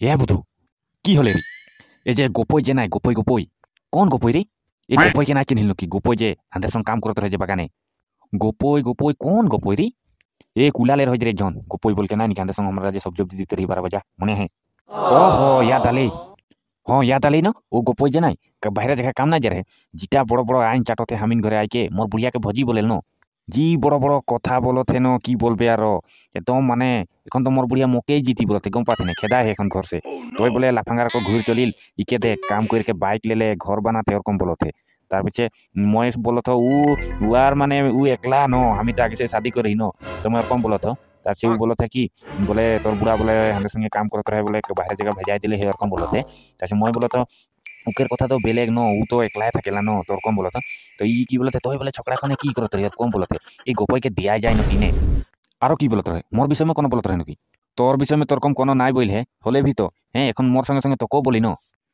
এ বুধু কি হলে রে? এই যে গোপই যে নাই গোপই গোপই কোন গোপই রে? এই গোপইকে না চিনিল কি? গোপই যে হাতের সঙ্গে কাম করতে রয়েছে বাগানে। গোপই গোপই কোন গোপই রে? এ কুলালের হয়ে রে একজন গোপই বলকে নাই নাকি হাতের সঙ্গে আমরা যে সবজি উবজি দিতে রही 12 বাজা মনে है? ओहो याद आली। हाँ याद आली ना वो गोपई जे নাই বাইরে জায়গায় কাম নাই যে রে যেটা বড় বড় আইন চাটতে হামিন ঘরে আইকে মোর বুড়িয়াকে ভজি বলেল ন জি বড় বড় কথা বলতে ন কি বলবে আর একদম মানে এখন তো মোর বুড়িয়া মোকেই জিতি বলতে গম পাতে না খেদা এখন ঘর সে তোই বলে লাফাঙ্গার কো ঘুর চলিল ইকে দেখ কাম কইরকে বাইক লেলে ঘর বানাতে ওরকম বলতে তার পিছে মহেশ বলতো উ আর মানে উ একলা ন আমি তো আগে সে শাদি করি ন তুমি ওরকম বলতো তার সে উ বলতে কি বলে তোর বুড়া বলে আমাদের সঙ্গে কাম করতে রহে বলে বাইরে জায়গা ভেজাই দিলে হে ওরকম বলতে তারপরে মই বলতো উকের কথা তো বেলেগ ন উ তো একলাই থাকেলা ন তোর কম বলতো তো ই কি বলতে তোই বলে ছকড়াখানে কি করতে রে কম বলতে এই গোপইকে দেয়া যায় নাকি নে আরো কি বলতে রহে মোর বিষয় কোনো বলতে রহে নাকি তোর বিষয় তোর কম কোনো নাই বইল হে হলে ভি তো হ্যাঁ এখন মোর সঙ্গে সঙ্গে তোকেও বলি ন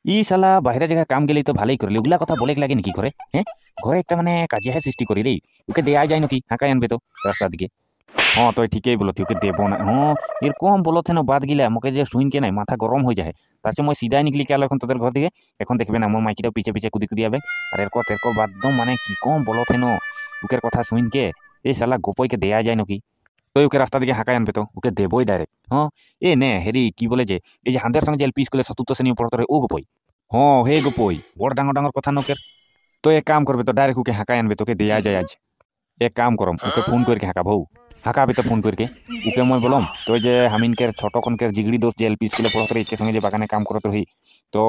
ই শালা বাইরে জায়গায় কাম গেলেই তো ভালোই করলি ওগুলা কথা বলে লাগে নাকি করে হ্যাঁ ঘরে একটা মানে কাজিয়া সৃষ্টি করি রে ওকে দেয়া যায় নাকি হাঁকাই আনবে তো রাস্তার দিকে हाँ तो ठीक बोलो थी देव ना हाँ एरकम बोलो थे ना बात गिला मुके जे सुन के ना माथा गरम हो जाए तासे मैं सीधा निकली के এখন তোদের ঘর দিকে এখন দেখবে না মোর মাইকিটা পিছে পিছে কুদি কুদি আবে আর এরকম বাদম মানে কি কম বলো थे না উকের কথা শুন কে এই শালা গোপইকে দেয়া যায় নাকি তো ওকে রাস্তা দিকে হাঁকাই আনবে তো ওকে দেবই ডাইরেক্ট হ্যাঁ এ নে হেরি কি বলে যে এই যে হান্দের সঙ্গে যে এলপি স্কুলে চতুর্থ শ্রেণী পড়তে ও গোপই হ্যাঁ হে গোপই বড় ডাঙর ডাঙর কথা নকের তো এক কাম করবে তো ডাইরেক্ট ওকে হাঁকাই আনবে তোকে দেয়া যায় আজ এক কাম করম ওকে ফোন করকে হাঁকাবো হাঁকাবি তো ফোন করকে ওকে মই বলম তো যে হামিনকের ছোটকনকের জিগড়ি দোস্ত যে এলপি স্কুলে পড়তে রही के संगे जे बागाने काम करते रही तो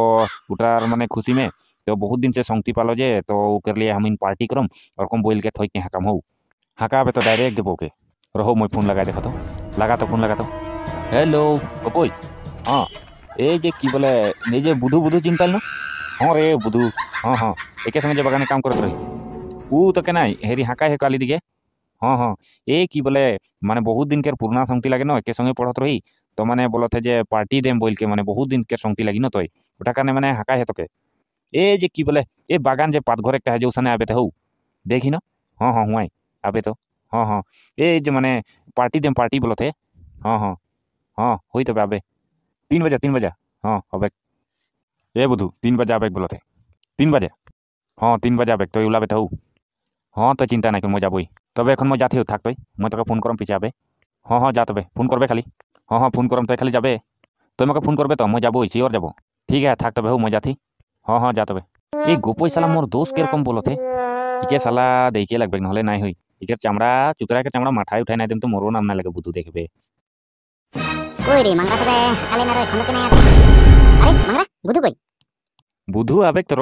उटार माने खुशी में तो बहुत दिन से संगति पालो जे तो ओकर लिए हमिन पार्टी करम और कम बोल के थोई के हाकाम हो हाकाबे तो डायरेक्ट देबो के रहो মই फोन लगा देखो तो लगा तो हेलो कपई हाँ ए जे की बोले ने जे बुधु बुधु चिंताल ना हाँ रे बुधु हाँ हाँ एके संगे जे बागाने काम करते रही ऊ तो के নাই হেরি হাঁকাই হে কালি দিকে हाँ हाँ ए की बोले माने बहुत दिन के पुराना संगति लगे ना एके संगे पढ़त रही तो माने बोलते जे पार्टी देम बोल के माने बहुत दिन के संगति लगी ना तो ওটা কারণে মানে হাঁকাই হে তোকে এ যে কি বলে এ বাগান যে পাতঘর একটা যে ওখানে আবে তো হউ দেখি না हाँ हाँ हुआई আবে তো हाँ हाँ ए যে মানে পার্টি দেম পার্টি বলতে हाँ हाँ हाँ হই তবে আবে 3 बजे हाँ হবে এ বুধু 3 बजे আবে বলতে 3 बजे हाँ 3 बजे আবে তো ওলাবে তো হউ हाँ तो चिंता नहीं मैं যাবই তবে এখন মই যাতে থাক তুই মই তোকে ফোন করম পিছে আবে हाँ हाँ जा তবে ফোন করবে খালি हाँ हाँ फोन करम তুই খালি যাবে তুই আমাকে ফোন করবে তো মই যাবই শিওর যাব ঠিক আছে থাক তবে হউ মই যাতি हाँ हाँ जा তবে এই গোপই শালা মোর দোস্ত কিরকম বলতে ইকে শালা দেখিয়ে লাগবে নহলে নাই হই ইকের চামড়া চুতরাকে চামড়া মাথায় উঠাই নাই দেম তো মোরও নাম না লাগে বুধু দেখবে কই রে মাংরা তবে কালে না রে খমকে নাই আছে আরে মাংরা বুধু কই বুধু আবেক তোর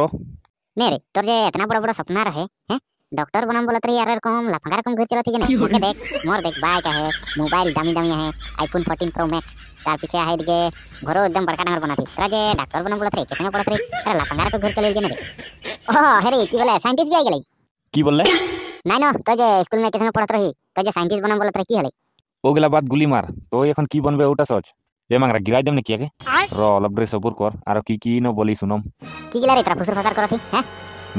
নে রে তোর যে इतना बड़ा बड़ा सपना रहे हैं डॉक्टर बनम बोलत रही यार एरकम लाफांगा रकम घर चलत है ओके देख मोर देख बाइक है मोबाइल दामी दामी है आईफोन 14 प्रो मैक्स तार पीछे है दिगे घरो एकदम बड़का नगर बनाती तोरा जे डॉक्टर बनम बोलत रही केसने पड़त रही अरे लाफांगा रकम घर चले गेने रे ओ हेरे की बोले साइंटिस्ट भी आ गेलै কি বললে নাই ন তো যে স্কুল में केसने पड़त रही तो जे साइंटिस्ट बनम बोलत रही की हले ওগুলা বাদ গুলি মার তো এখন কি বনবে ওটা সচ এ মাংরা গিরাই দেম নাকি আগে র অলপ ড্রে সবুর কর আর কি ন বলি শুনম की गिला रे तोरा फुसर फसार करत हैं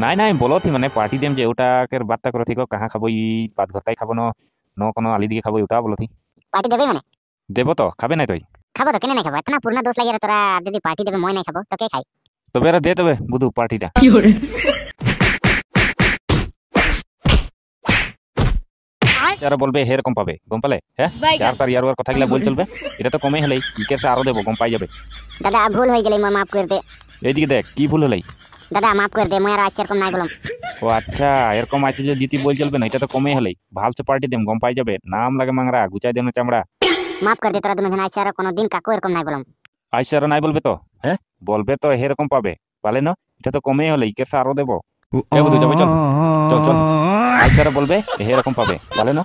নাই নাই বলো থি মানে পার্টি দেম যে ওটাকে বার্তা করো থি কাহা খাবো ই পাত ঘরটাই খাবো ন কোনো আলি দিকে খাবো ওটা বলো থি पार्टी देबे माने দেবো তো খাবে নাই তুই खाबो तो केने नहीं खाबो इतना पुराना दोस्त लगे रे तोरा यदि पार्टी देबे মই नहीं खाबो तो के खाई তবে এরা দে তবে বুধু পার্টিটা যারা বলবে এরকম পাবে গম পালে হ্যাঁ যার তার ইয়ার কথা গিলা বল চলবে এটা তো কমই হলেই ইকের সে আরো দেবো গম পাই যাবে दादा भूल हो गेलै মই माफ कर दे এইদিকে দেখ কি ভুল হলেই दादा माफ कर दे মই আর আজকে এরকম নাই বলম ও আচ্ছা এরকম আছে যে দিতি বল চলবে না এটা তো কমই হলেই ভাল সে পার্টি দেম গম পাই যাবে নাম লাগে মাংরা গুচাই দেন চামড়া माफ कर दे तोरा দুনো জন আইছে আর কোনো দিন কাকু এরকম নাই বলম আইসা আর নাই বলবে তো হ্যাঁ বলবে তো এরকম পাবে পালে না এটা তো কমই হলেই ইকের সে আরো দেবো এ বুধু যাবে চল চল চল আইসা আর বলবে এরকম পাবে পালে না